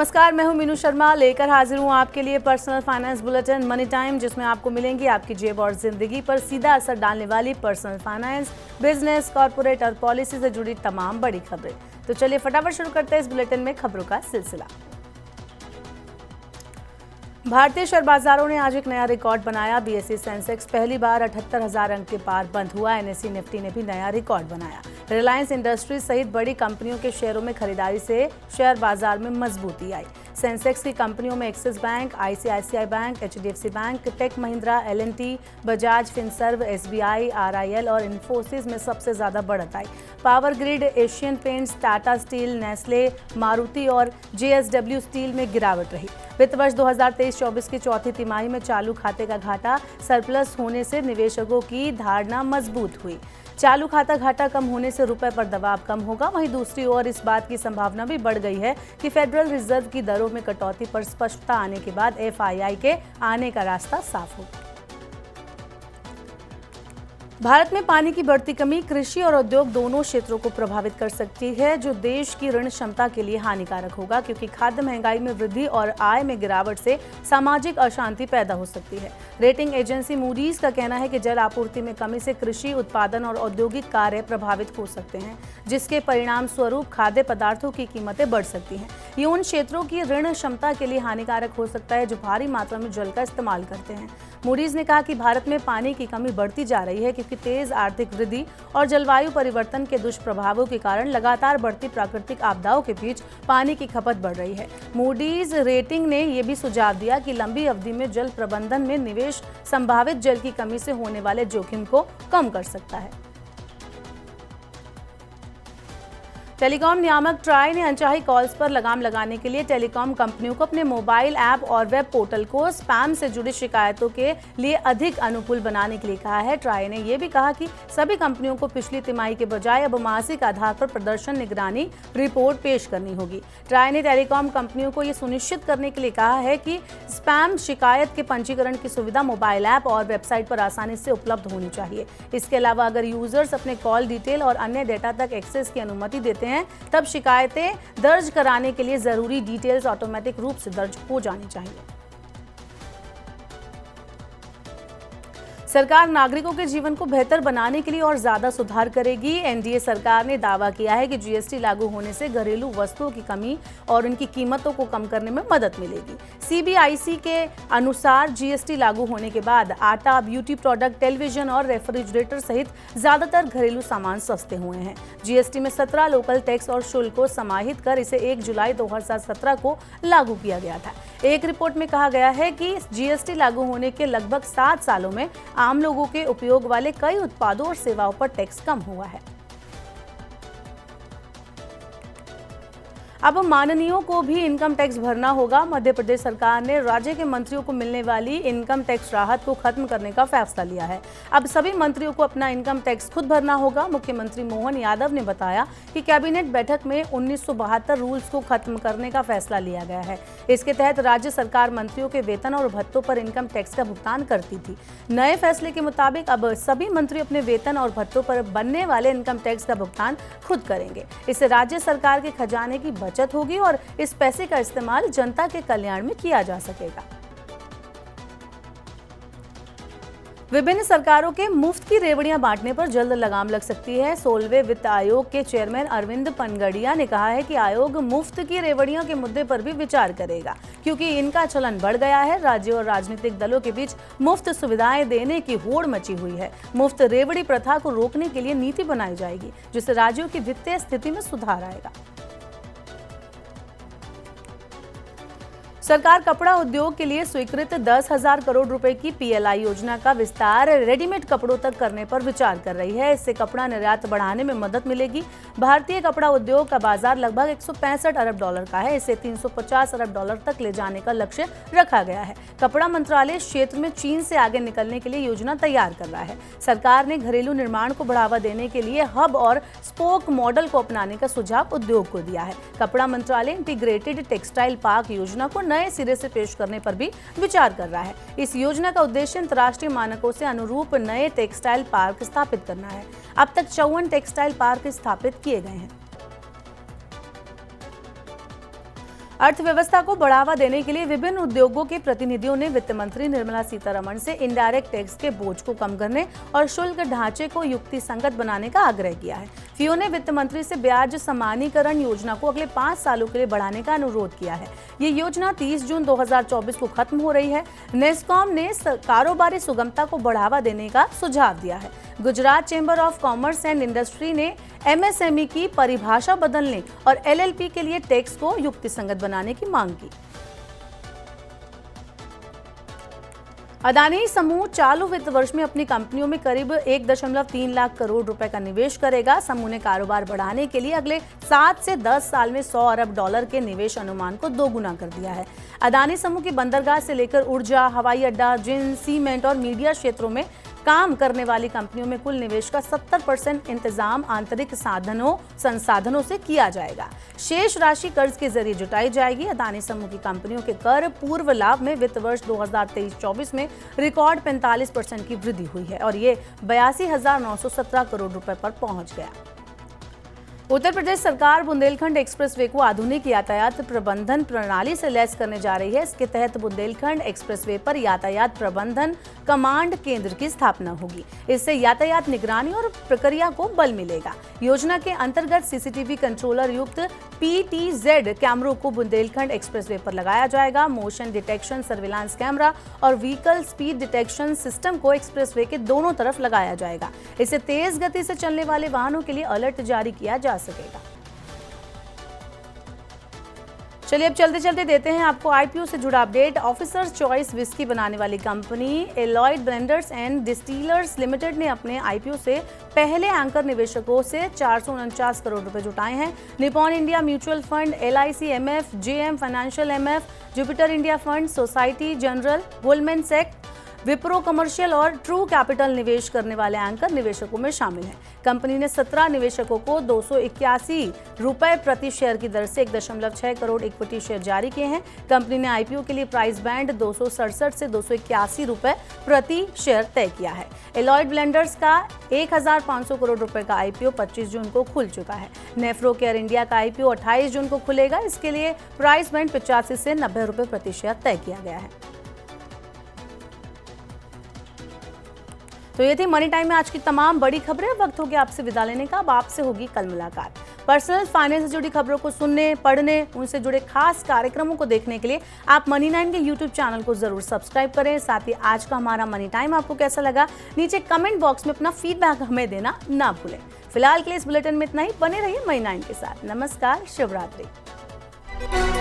नमस्कार, मैं हूं मीनू शर्मा, लेकर हाजिर हूं आपके लिए personal finance bulletin money time, जिसमें आपको मिलेंगी आपकी जेब और जिंदगी पर सीधा असर डालने वाली पर्सनल फाइनेंस, बिजनेस, कॉर्पोरेट और पॉलिसी से जुड़ी तमाम बड़ी खबरें। तो चलिए फटाफट शुरू करते हैं इस बुलेटिन में खबरों का सिलसिला। भारतीय शेयर बाजारों ने आज एक नया रिकॉर्ड बनाया। बीएसई सेंसेक्स पहली बार 78,000 अंक के पार बंद हुआ। एनएसई निफ्टी ने भी नया रिकॉर्ड बनाया। रिलायंस इंडस्ट्रीज सहित बड़ी कंपनियों के शेयरों में खरीदारी से शेयर बाजार में मजबूती आई। सेंसेक्स की कंपनियों में Axis Bank, ICICI Bank, HDFC Bank, Tech Mahindra, LNT, Bajaj Finserv, SBI, RIL और इन्फोसिस में सबसे ज्यादा बढ़त आई। Power Grid, Asian Paints, Tata Steel, Nestle, Maruti और जेएसडब्ल्यू स्टील में गिरावट रही। वित्त वर्ष 2023-24 की चौथी तिमाही में चालू खाते का घाटा सरप्लस होने से निवेशकों की धारणा मजबूत हुई। चालू खाता घाटा कम होने से रुपए पर दबाव कम होगा। वहीं दूसरी ओर इस बात की संभावना भी बढ़ गई है कि फेडरल रिजर्व की दरों में कटौती पर स्पष्टता आने के बाद एफआईआई के आने का रास्ता साफ होगा। भारत में पानी की बढ़ती कमी कृषि और उद्योग दोनों क्षेत्रों को प्रभावित कर सकती है, जो देश की ऋण क्षमता के लिए हानिकारक होगा, क्योंकि खाद्य महंगाई में वृद्धि और आय में गिरावट से सामाजिक अशांति पैदा हो सकती है। रेटिंग एजेंसी मूडीज का कहना है कि जल आपूर्ति में कमी से कृषि उत्पादन और औद्योगिक कार्य प्रभावित हो सकते हैं, जिसके परिणाम स्वरूप खाद्य पदार्थों की कीमतें बढ़ सकती हैं। ये उन क्षेत्रों की ऋण क्षमता के लिए हानिकारक हो सकता है जो भारी मात्रा में जल का इस्तेमाल करते हैं। मूडीज ने कहा कि भारत में पानी की कमी बढ़ती जा रही है, क्योंकि तेज आर्थिक वृद्धि और जलवायु परिवर्तन के दुष्प्रभावों के कारण लगातार बढ़ती प्राकृतिक आपदाओं के बीच पानी की खपत बढ़ रही है। मूडीज रेटिंग ने यह भी सुझाव दिया कि लंबी अवधि में जल प्रबंधन में निवेश संभावित जल की कमी से होने वाले जोखिम को कम कर सकता है। टेलीकॉम नियामक ट्राई ने अनचाही कॉल्स पर लगाम लगाने के लिए टेलीकॉम कंपनियों को अपने मोबाइल ऐप और वेब पोर्टल को स्पैम से जुड़ी शिकायतों के लिए अधिक अनुकूल बनाने के लिए कहा है। ट्राई ने यह भी कहा कि सभी कंपनियों को पिछली तिमाही के बजाय अब मासिक आधार पर प्रदर्शन निगरानी रिपोर्ट पेश करनी होगी। ट्राई ने टेलीकॉम कंपनियों को यह सुनिश्चित करने के लिए कहा है कि स्पैम शिकायत के पंजीकरण की सुविधा मोबाइल ऐप और वेबसाइट पर आसानी से उपलब्ध होनी चाहिए। इसके अलावा अगर यूजर्स अपने कॉल डिटेल और अन्य डेटा तक एक्सेस की अनुमति देते हैं तब शिकायतें दर्ज कराने के लिए जरूरी डिटेल्स ऑटोमेटिक रूप से दर्ज हो जानी चाहिए। सरकार नागरिकों के जीवन को बेहतर बनाने के लिए और ज्यादा सुधार करेगी। एनडीए सरकार ने दावा किया है कि जीएसटी लागू होने से घरेलू वस्तुओं की कमी और उनकी कीमतों को कम करने में मदद मिलेगी। सीबीआईसी के अनुसार जीएसटी लागू होने के बाद आटा, ब्यूटी प्रोडक्ट, टेलीविजन और रेफ्रिजरेटर सहित ज्यादातर घरेलू सामान सस्ते हुए हैं। जीएसटी में 17 लोकल टैक्स और शुल्क को समाहित कर इसे 1 जुलाई 2017 को लागू किया गया था। एक रिपोर्ट में कहा गया है कि जीएसटी लागू होने के लगभग 7 सालों में आम लोगों के उपयोग वाले कई उत्पादों और सेवाओं पर टैक्स कम हुआ है। अब माननीयों को भी इनकम टैक्स भरना होगा। मध्य प्रदेश सरकार ने राज्य के मंत्रियों को मिलने वाली इनकम टैक्स राहत को खत्म करने का फैसला लिया है। अब सभी मंत्रियों को अपना इनकम टैक्स खुद भरना होगा। मुख्यमंत्री मोहन यादव ने बताया कि कैबिनेट बैठक में 1972 रूल्स को खत्म करने का फैसला लिया गया है। इसके तहत राज्य सरकार मंत्रियों के वेतन और भत्तों पर इनकम टैक्स का भुगतान करती थी। नए फैसले के मुताबिक अब सभी मंत्री अपने वेतन और भत्तों पर बनने वाले इनकम टैक्स का भुगतान खुद करेंगे। इससे राज्य सरकार के खजाने की बचत होगी और इस पैसे का इस्तेमाल जनता के कल्याण में किया जा सकेगा। विभिन्न सरकारों के मुफ्त की रेवड़ियां बांटने पर जल्द लगाम लग सकती है। 16वें वित्त आयोग के चेयरमैन अरविंद पनगड़िया ने कहा है कि आयोग मुफ्त की रेवड़ियों के मुद्दे पर भी विचार करेगा, क्योंकि इनका चलन बढ़ गया है। राज्यों और राजनीतिक दलों के बीच मुफ्त सुविधाएं देने की होड़ मची हुई है। मुफ्त रेवड़ी प्रथा को रोकने के लिए नीति बनाई जाएगी, जिससे राज्यों की वित्तीय स्थिति में सुधार आएगा। सरकार कपड़ा उद्योग के लिए स्वीकृत 10,000 करोड़ रुपए की पीएलआई योजना का विस्तार रेडीमेड कपड़ों तक करने पर विचार कर रही है। इससे कपड़ा निर्यात बढ़ाने में मदद मिलेगी। भारतीय कपड़ा उद्योग का बाजार लगभग 165 अरब डॉलर का है। इसे 350 अरब डॉलर तक ले जाने का लक्ष्य रखा गया है। कपड़ा मंत्रालय इस क्षेत्र में चीन से आगे निकलने के लिए योजना तैयार कर रहा है। सरकार ने घरेलू निर्माण को बढ़ावा देने के लिए हब और स्पोक मॉडल को अपनाने का सुझाव उद्योग को दिया है। कपड़ा मंत्रालय इंटीग्रेटेड टेक्सटाइल पार्क योजना को नए सिरे से पेश करने पर भी विचार कर रहा है। इस योजना का उद्देश्य अंतर्राष्ट्रीय मानकों से अनुरूप नए टेक्सटाइल पार्क स्थापित करना है। अब तक 54 टेक्सटाइल पार्क स्थापित किए गए हैं। अर्थव्यवस्था को बढ़ावा देने के लिए विभिन्न उद्योगों के प्रतिनिधियों ने वित्त मंत्री निर्मला सीतारमण से इनडायरेक्ट टैक्स के बोझ को कम करने और शुल्क ढांचे को युक्तिसंगत बनाने का आग्रह किया है। फियो ने वित्त मंत्री से ब्याज समानीकरण योजना को अगले 5 सालों के लिए बढ़ाने का अनुरोध किया है। ये योजना 30 जून 2024 को खत्म हो रही है। नेस्कॉम ने कारोबारी सुगमता को बढ़ावा देने का सुझाव दिया है। Gujarat chamber of commerce and industry ने एमएसएमई की परिभाषा बदलने और एलएलपी के लिए टैक्स को युक्तिसंगत बनाने की मांग की। अदानी समूह चालू वित्त वर्ष में अपनी कंपनियों में करीब 1.3 लाख करोड़ रुपए का निवेश करेगा। समूह ने कारोबार बढ़ाने के लिए अगले 7 से 10 साल में $100 अरब के निवेश अनुमान को 2 गुना कर दिया है। अदानी समूह की बंदरगाह से लेकर ऊर्जा, हवाई अड्डा, जिन, सीमेंट और मीडिया क्षेत्रों में काम करने वाली कंपनियों में कुल निवेश का 70% इंतजाम आंतरिक संसाधनों से किया जाएगा। शेष राशि कर्ज के जरिए जुटाई जाएगी। अदानी समूह की कंपनियों के कर पूर्व लाभ में वित्त वर्ष 2023-24 में रिकॉर्ड 45% की वृद्धि हुई है और ये 82,917 करोड़ रुपए पर पहुंच गया। उत्तर प्रदेश सरकार बुंदेलखंड एक्सप्रेसवे को आधुनिक यातायात प्रबंधन प्रणाली से लैस करने जा रही है। इसके तहत बुंदेलखंड एक्सप्रेसवे पर यातायात प्रबंधन कमांड केंद्र की स्थापना होगी। इससे यातायात निगरानी और प्रक्रिया को बल मिलेगा। योजना के अंतर्गत सीसीटीवी कंट्रोलर युक्त PTZ कैमरों को बुंदेलखंड एक्सप्रेसवे पर लगाया जाएगा। मोशन डिटेक्शन सर्विलांस कैमरा और व्हीकल स्पीड डिटेक्शन सिस्टम को एक्सप्रेसवे के दोनों तरफ लगाया जाएगा। इससे तेज गति से चलने वाले वाहनों के लिए अलर्ट जारी किया जा सकेगा। चलिए अब चलते चलते देते हैं आपको आईपीओ से जुड़ा अपडेट। ऑफिसर्स चॉइस विस्की बनाने वाली company alloyed blenders and distillers limited ने अपने आईपीओ से पहले एंकर निवेशकों से 449 करोड़ रुपए जुटाए हैं। Nippon India Mutual Fund, LIC MF, JM Financial MF, Jupiter India Fund, Societe Generale, Goldman सैक्स, विप्रो कमर्शियल और ट्रू कैपिटल निवेश करने वाले एंकर निवेशकों में शामिल हैं। कंपनी ने 17 निवेशकों को 281 रुपए प्रति शेयर की दर से 1.6 करोड़ इक्विटी शेयर जारी किए हैं। कंपनी ने आईपीओ के लिए प्राइस बैंड 267 से 281 रुपए प्रति शेयर तय किया है। एलॉयड ब्लेंडर्स का 1,500 करोड़ रुपए का आईपीओ 25 जून को खुल चुका है। नेफ्रो केयर इंडिया का आईपीओ 28 जून को खुलेगा। इसके लिए प्राइस बैंड 85 से 90 रुपए प्रति शेयर तय किया गया है। तो ये थी मनी टाइम में आज की तमाम बड़ी खबरें। वक्त हो गया आपसे विदा लेने का। अब आपसे होगी कल मुलाकात। पर्सनल फाइनेंस से जुड़ी खबरों को सुनने, पढ़ने, उनसे जुड़े खास कार्यक्रमों को देखने के लिए आप मनी 9 के यूट्यूब चैनल को जरूर सब्सक्राइब करें। साथ ही आज का हमारा मनी टाइम आपको कैसा लगा, नीचे कमेंट बॉक्स में अपना फीडबैक हमें देना ना भूलें। फिलहाल के लिए इस बुलेटिन में इतना ही। बने रहिए मनी 9 के साथ। नमस्कार, शुभ रात्रि।